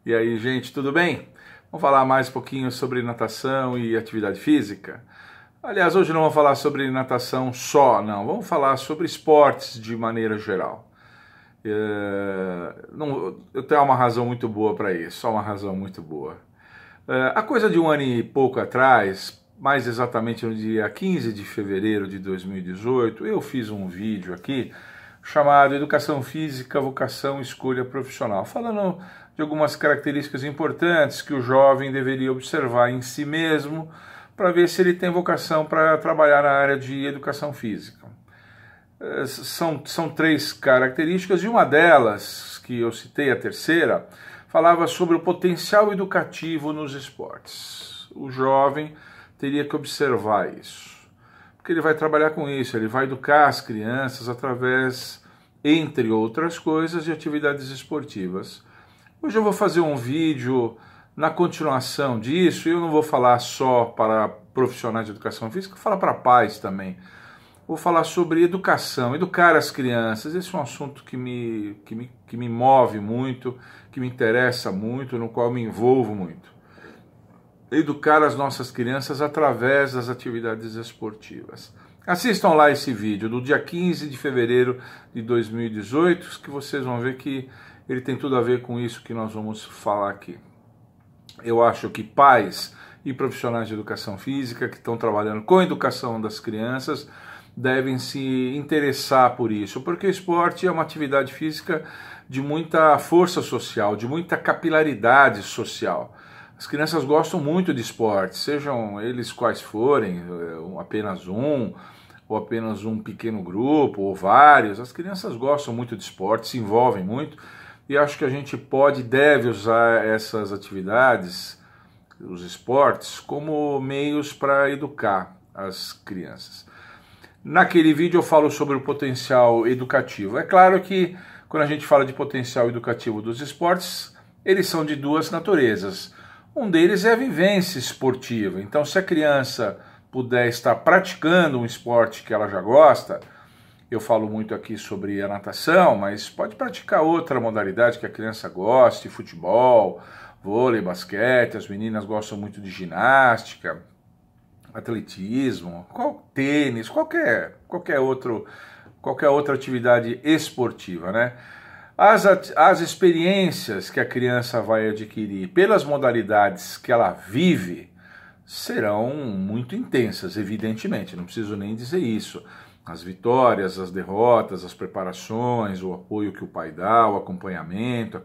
E aí, gente, tudo bem? Vamos falar mais um pouquinho sobre natação e atividade física? Aliás, hoje não vamos falar sobre natação só, não. Vamos falar sobre esportes de maneira geral. Eu tenho uma razão muito boa para isso, só uma razão muito boa. Há coisa de um ano e pouco atrás, mais exatamente no dia 15 de fevereiro de 2018, eu fiz um vídeo aqui chamado Educação Física, Vocação e Escolha Profissional, falando de algumas características importantes que o jovem deveria observar em si mesmo para ver se ele tem vocação para trabalhar na área de educação física. São três características e uma delas, que eu citei, a terceira, falava sobre o potencial educativo nos esportes. O jovem teria que observar isso, porque ele vai trabalhar com isso, ele vai educar as crianças através, entre outras coisas, de atividades esportivas. Hoje eu vou fazer um vídeo na continuação disso, e eu não vou falar só para profissionais de educação física, vou falar para pais também. Vou falar sobre educação, educar as crianças. Esse é um assunto que me move muito, que me interessa muito, no qual me envolvo muito. Educar as nossas crianças através das atividades esportivas. Assistam lá esse vídeo do dia 15 de fevereiro de 2018, que vocês vão ver que ele tem tudo a ver com isso que nós vamos falar aqui. Eu acho que pais e profissionais de educação física que estão trabalhando com a educação das crianças devem se interessar por isso, porque o esporte é uma atividade física de muita força social, de muita capilaridade social. As crianças gostam muito de esporte, sejam eles quais forem, apenas um, ou apenas um pequeno grupo, ou vários. As crianças gostam muito de esporte, se envolvem muito, e acho que a gente pode e deve usar essas atividades, os esportes, como meios para educar as crianças. Naquele vídeo eu falo sobre o potencial educativo. É claro que quando a gente fala de potencial educativo dos esportes, eles são de duas naturezas. Um deles é a vivência esportiva. Então, se a criança puder estar praticando um esporte que ela já gosta, eu falo muito aqui sobre a natação, mas pode praticar outra modalidade que a criança goste, futebol, vôlei, basquete, as meninas gostam muito de ginástica, atletismo, tênis, qualquer outra atividade esportiva, né? As experiências que a criança vai adquirir pelas modalidades que ela vive serão muito intensas, evidentemente, não preciso nem dizer isso. As vitórias, as derrotas, as preparações, o apoio que o pai dá, o acompanhamento,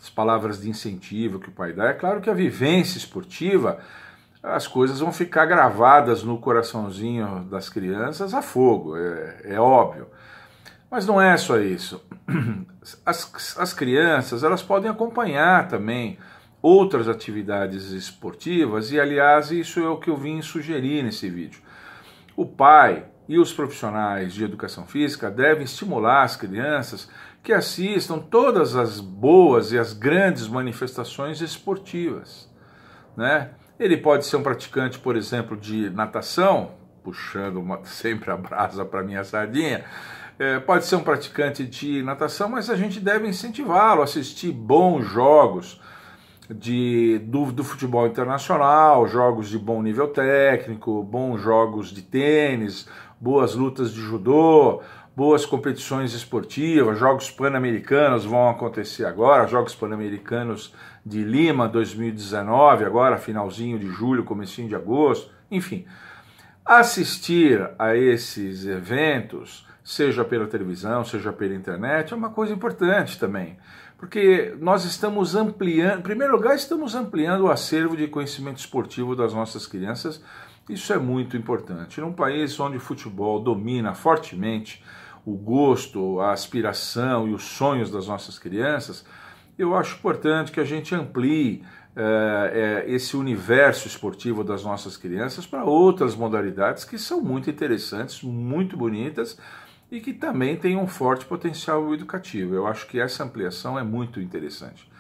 as palavras de incentivo que o pai dá. É claro que a vivência esportiva, as coisas vão ficar gravadas no coraçãozinho das crianças a fogo, é óbvio. Mas não é só isso. As crianças, elas podem acompanhar também outras atividades esportivas e, aliás, isso é o que eu vim sugerir nesse vídeo. O pai e os profissionais de educação física devem estimular as crianças que assistam todas as boas e as grandes manifestações esportivas, né? Ele pode ser um praticante, por exemplo, de natação, puxando sempre a brasa para minha sardinha. Pode ser um praticante de natação, mas a gente deve incentivá-lo a assistir bons jogos do futebol internacional, jogos de bom nível técnico, bons jogos de tênis, boas lutas de judô, boas competições esportivas, Jogos Pan-Americanos vão acontecer agora, Jogos Pan-Americanos de Lima 2019, agora finalzinho de julho, comecinho de agosto, enfim. Assistir a esses eventos, seja pela televisão, seja pela internet, é uma coisa importante também, porque nós estamos ampliando, em primeiro lugar, estamos ampliando o acervo de conhecimento esportivo das nossas crianças. Isso é muito importante. Num país onde o futebol domina fortemente o gosto, a aspiração e os sonhos das nossas crianças, eu acho importante que a gente amplie esse universo esportivo das nossas crianças para outras modalidades que são muito interessantes, muito bonitas e que também têm um forte potencial educativo. Eu acho que essa ampliação é muito interessante.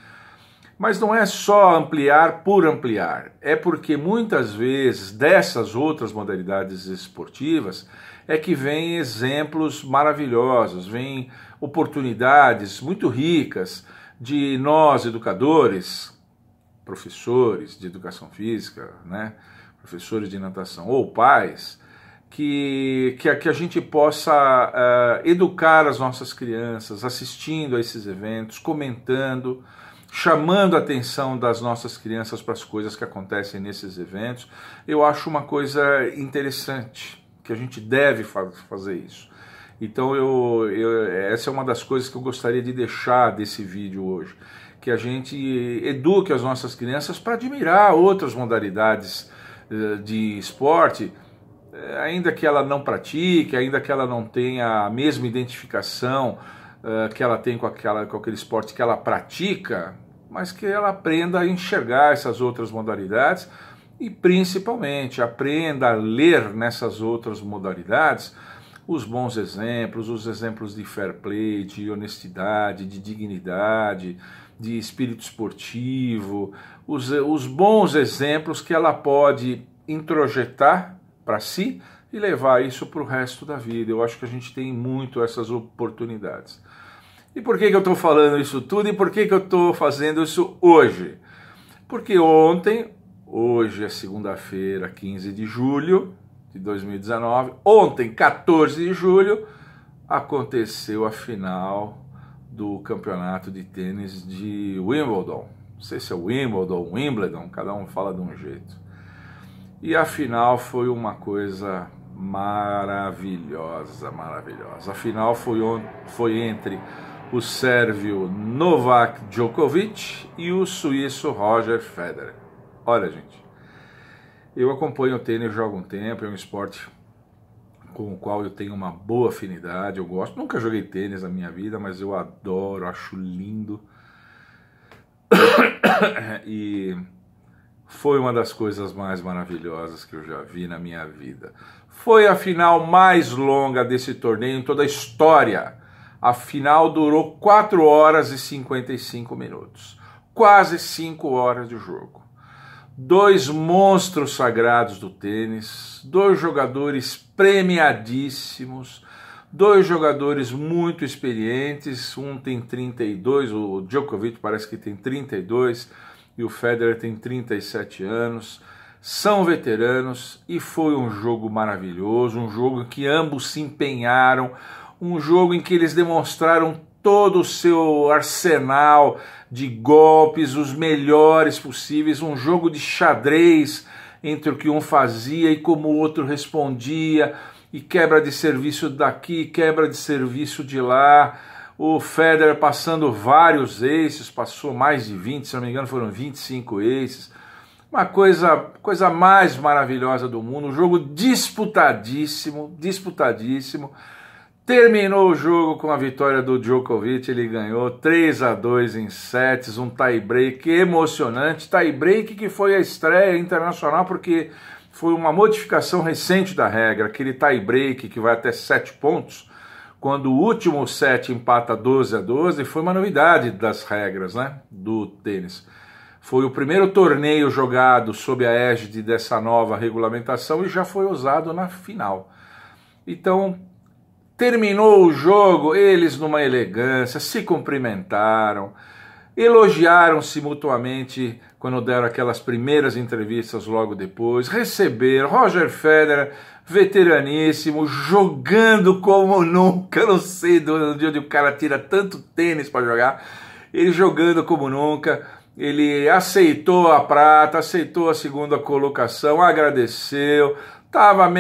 Mas não é só ampliar por ampliar, é porque muitas vezes dessas outras modalidades esportivas é que vêm exemplos maravilhosos, vêm oportunidades muito ricas, de nós, educadores, professores de educação física, né, professores de natação ou pais, que a gente possa educar as nossas crianças, assistindo a esses eventos, comentando, chamando a atenção das nossas crianças para as coisas que acontecem nesses eventos. Eu acho uma coisa interessante, que a gente deve fazer isso. Então essa é uma das coisas que eu gostaria de deixar desse vídeo hoje, que a gente eduque as nossas crianças para admirar outras modalidades de esporte, ainda que ela não pratique, ainda que ela não tenha a mesma identificação que ela tem com aquele esporte que ela pratica, mas que ela aprenda a enxergar essas outras modalidades e principalmente aprenda a ler nessas outras modalidades os bons exemplos, os exemplos de fair play, de honestidade, de dignidade, de espírito esportivo, os bons exemplos que ela pode introjetar para si e levar isso para o resto da vida. Eu acho que a gente tem muito essas oportunidades. E por que eu estou falando isso tudo e por que eu estou fazendo isso hoje? Porque hoje é segunda-feira, 15 de julho de 2019, ontem, 14 de julho, aconteceu a final do campeonato de tênis de Wimbledon. Não sei se é Wimbledon, cada um fala de um jeito. E a final foi uma coisa maravilhosa, maravilhosa. A final foi entre o sérvio Novak Djokovic e o suíço Roger Federer. Olha, gente, eu acompanho o tênis já há algum tempo, é um esporte com o qual eu tenho uma boa afinidade, eu gosto. Nunca joguei tênis na minha vida, mas eu adoro, acho lindo. E foi uma das coisas mais maravilhosas que eu já vi na minha vida. Foi a final mais longa desse torneio em toda a história. A final durou 4 horas e 55 minutos. Quase 5 horas de jogo. 2 monstros sagrados do tênis, 2 jogadores premiadíssimos, 2 jogadores muito experientes, um tem 32, o Djokovic parece que tem 32 e o Federer tem 37 anos, são veteranos e foi um jogo maravilhoso, um jogo em que ambos se empenharam, um jogo em que eles demonstraram todo o seu arsenal de golpes, os melhores possíveis, um jogo de xadrez entre o que um fazia e como o outro respondia, e quebra de serviço daqui, quebra de serviço de lá, o Federer passando vários aces, passou mais de 20, se não me engano foram 25 aces, uma coisa mais maravilhosa do mundo, um jogo disputadíssimo, disputadíssimo. Terminou o jogo com a vitória do Djokovic, ele ganhou 3-2 em sets, um tie-break emocionante, tie-break que foi a estreia internacional porque foi uma modificação recente da regra, aquele tie-break que vai até 7 pontos, quando o último set empata 12-12, foi uma novidade das regras, né, do tênis. Foi o primeiro torneio jogado sob a égide dessa nova regulamentação e já foi usado na final. Então, terminou o jogo, eles numa elegância, se cumprimentaram, elogiaram-se mutuamente quando deram aquelas primeiras entrevistas logo depois, receberam Roger Federer, veteraníssimo, jogando como nunca, não sei do dia onde o cara tira tanto tênis para jogar, ele jogando como nunca, ele aceitou a prata, aceitou a segunda colocação, agradeceu, tava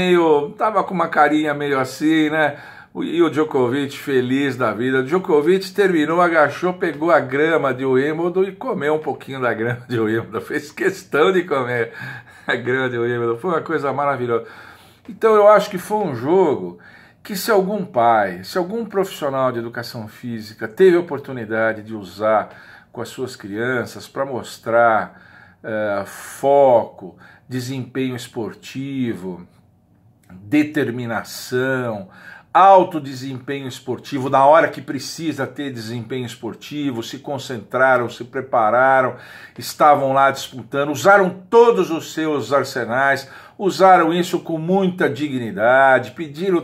com uma carinha meio assim, né? E o Djokovic feliz da vida. O Djokovic terminou, agachou, pegou a grama de Wimbledon e comeu um pouquinho da grama de Wimbledon. Fez questão de comer a grama de Wimbledon. Foi uma coisa maravilhosa. Então eu acho que foi um jogo que se algum pai, se algum profissional de educação física teve a oportunidade de usar com as suas crianças para mostrar foco, desempenho esportivo, determinação, alto desempenho esportivo, na hora que precisa ter desempenho esportivo, se concentraram, se prepararam, estavam lá disputando, usaram todos os seus arsenais, usaram isso com muita dignidade, pediram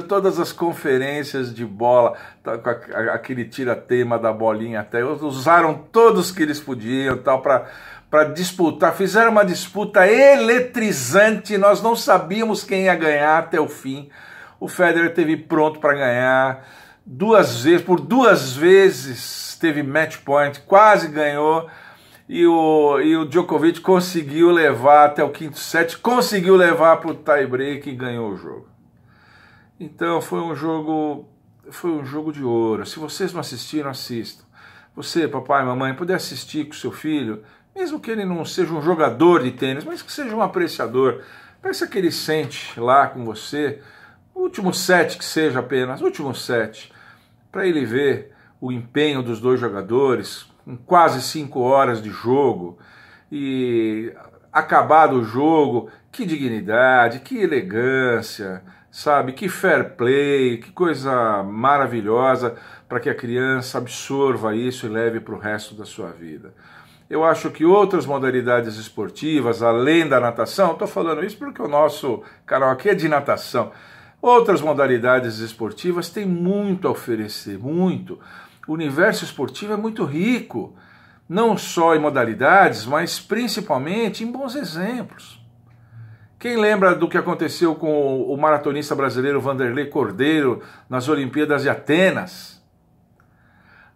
todas as conferências de bola, com aquele tira-tema da bolinha até, usaram todos que eles podiam, tal, para disputar, fizeram uma disputa eletrizante, nós não sabíamos quem ia ganhar até o fim. O Federer esteve pronto para ganhar por duas vezes teve match point, quase ganhou, e o Djokovic conseguiu levar até o quinto set, conseguiu levar para o tie-break e ganhou o jogo. Então foi um jogo de ouro. Se vocês não assistiram, assistam. Você, papai, mamãe, puder assistir com seu filho, mesmo que ele não seja um jogador de tênis, mas que seja um apreciador, peça que ele sente lá com você, o último set que seja apenas, o último set, para ele ver o empenho dos dois jogadores, com quase 5 horas de jogo, e acabado o jogo, que dignidade, que elegância, sabe, que fair play, que coisa maravilhosa, para que a criança absorva isso e leve para o resto da sua vida. Eu acho que outras modalidades esportivas, além da natação, estou falando isso porque o nosso canal aqui é de natação, outras modalidades esportivas têm muito a oferecer, muito. O universo esportivo é muito rico, não só em modalidades, mas principalmente em bons exemplos. Quem lembra do que aconteceu com o maratonista brasileiro Vanderlei Cordeiro nas Olimpíadas de Atenas?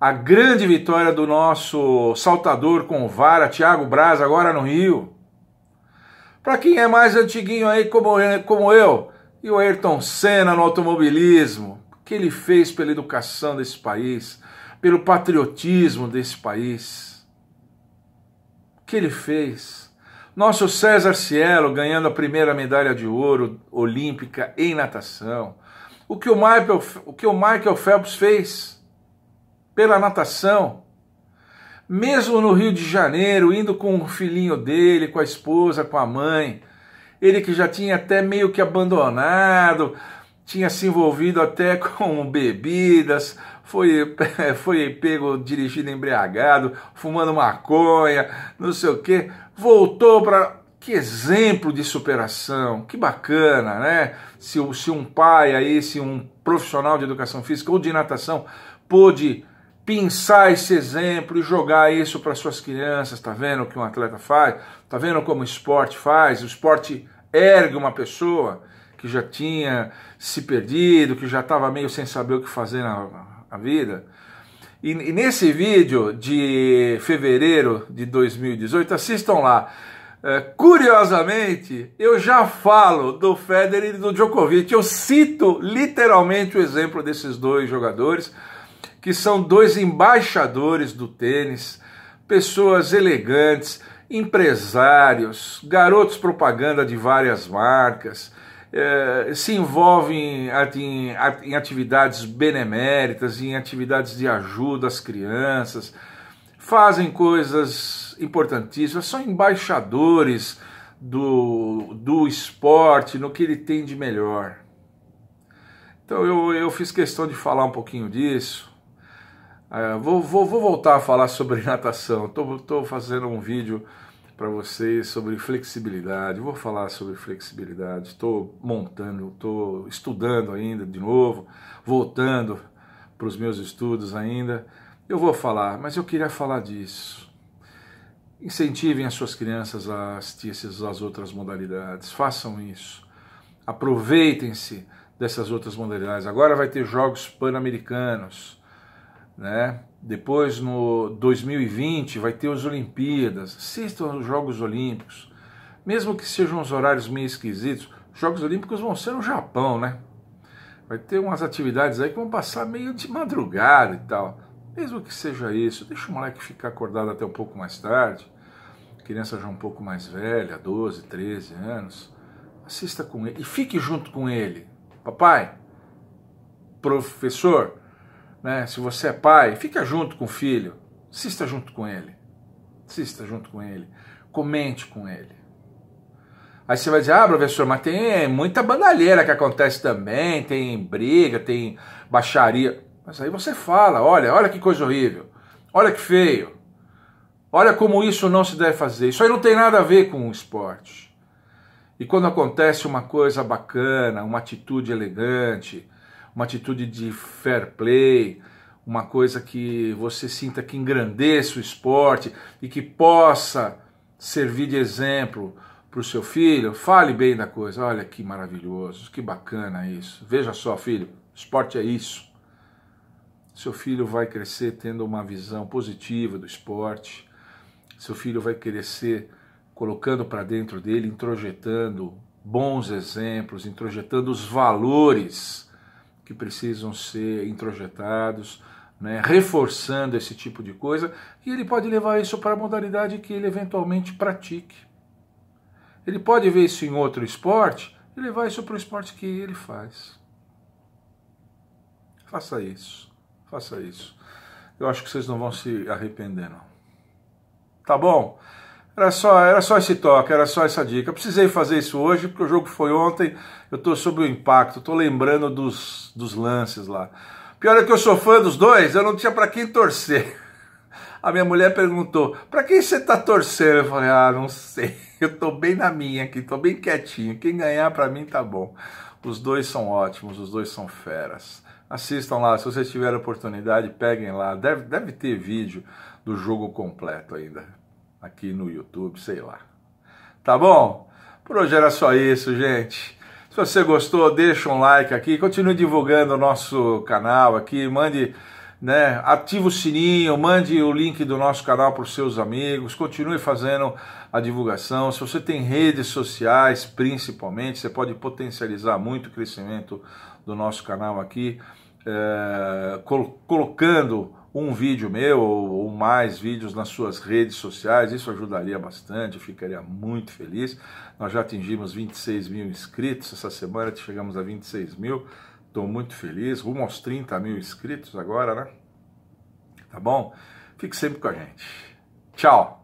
A grande vitória do nosso saltador com vara, Thiago Braz, agora no Rio. Para quem é mais antiguinho aí como eu, e o Ayrton Senna no automobilismo, o que ele fez pela educação desse país, pelo patriotismo desse país. O que ele fez? Nosso César Cielo ganhando a primeira medalha de ouro olímpica em natação. O que o Michael Phelps fez pela natação. Mesmo no Rio de Janeiro, indo com o filhinho dele, com a esposa, com a mãe. Ele que já tinha até meio que abandonado, tinha se envolvido até com bebidas, foi pego dirigindo embriagado, fumando maconha, não sei o quê. Voltou para... Que exemplo de superação, que bacana, né? Se um pai aí, se um profissional de educação física ou de natação pôde pensar esse exemplo e jogar isso para suas crianças, tá vendo o que um atleta faz? Tá vendo como o esporte faz? O esporte ergue uma pessoa que já tinha se perdido, que já estava meio sem saber o que fazer na vida. E nesse vídeo de fevereiro de 2018, assistam lá. Curiosamente, eu já falo do Federer e do Djokovic. Eu cito literalmente o exemplo desses dois jogadores, que são dois embaixadores do tênis, pessoas elegantes, empresários, garotos propaganda de várias marcas, se envolvem em atividades beneméritas, em atividades de ajuda às crianças, fazem coisas importantíssimas, são embaixadores do esporte, no que ele tem de melhor. Então eu fiz questão de falar um pouquinho disso. Vou voltar a falar sobre natação. Estou fazendo um vídeo para vocês sobre flexibilidade. Vou falar sobre flexibilidade. Estou montando, estou estudando ainda de novo, voltando para os meus estudos ainda. Eu vou falar, mas eu queria falar disso. Incentivem as suas crianças a assistir as outras modalidades. Façam isso. Aproveitem-se dessas outras modalidades. Agora vai ter Jogos Pan-Americanos, né? Depois, no 2020, vai ter as Olimpíadas. Assistam os Jogos Olímpicos. Mesmo que sejam uns horários meio esquisitos, os Jogos Olímpicos vão ser no Japão, né? Vai ter umas atividades aí que vão passar meio de madrugada e tal. Mesmo que seja isso, deixa o moleque ficar acordado até um pouco mais tarde. A criança já um pouco mais velha, 12, 13 anos. Assista com ele e fique junto com ele. Papai, professor, né, se você é pai, fica junto com o filho, assista junto com ele, comente com ele. Aí você vai dizer, ah, professor, mas tem muita bandalheira que acontece também, tem briga, tem baixaria. Mas aí você fala, olha que coisa horrível, olha que feio, olha como isso não se deve fazer. Isso aí não tem nada a ver com o esporte. E quando acontece uma coisa bacana, uma atitude elegante, uma atitude de fair play, uma coisa que você sinta que engrandeça o esporte e que possa servir de exemplo para o seu filho, fale bem da coisa. Olha que maravilhoso, que bacana isso. Veja só, filho, esporte é isso. Seu filho vai crescer tendo uma visão positiva do esporte. Seu filho vai crescer colocando para dentro dele, introjetando bons exemplos, introjetando os valores que precisam ser introjetados, né, reforçando esse tipo de coisa, e ele pode levar isso para a modalidade que ele eventualmente pratique. Ele pode ver isso em outro esporte e levar isso para o esporte que ele faz. Faça isso, faça isso. Eu acho que vocês não vão se arrepender, não. Tá bom? Era só esse toque, era só essa dica. Eu precisei fazer isso hoje, porque o jogo foi ontem, eu estou sob o impacto, estou lembrando dos lances lá. Pior é que eu sou fã dos dois, eu não tinha para quem torcer. A minha mulher perguntou, para quem você está torcendo? Eu falei, não sei, eu estou bem na minha aqui, estou bem quietinho, quem ganhar para mim tá bom. Os dois são ótimos, os dois são feras. Assistam lá, se vocês tiverem oportunidade, peguem lá, deve ter vídeo do jogo completo ainda. Aqui no YouTube, sei lá. Tá bom? Por hoje era só isso, gente. Se você gostou, deixa um like aqui, continue divulgando o nosso canal aqui, mande, né, ativa o sininho, mande o link do nosso canal para os seus amigos, continue fazendo a divulgação. Se você tem redes sociais, principalmente, você pode potencializar muito o crescimento do nosso canal aqui, colocando um vídeo meu ou mais vídeos nas suas redes sociais, isso ajudaria bastante, eu ficaria muito feliz. Nós já atingimos 26 mil inscritos essa semana, chegamos a 26 mil, estou muito feliz, rumo aos 30 mil inscritos agora, né? Tá bom? Fique sempre com a gente. Tchau!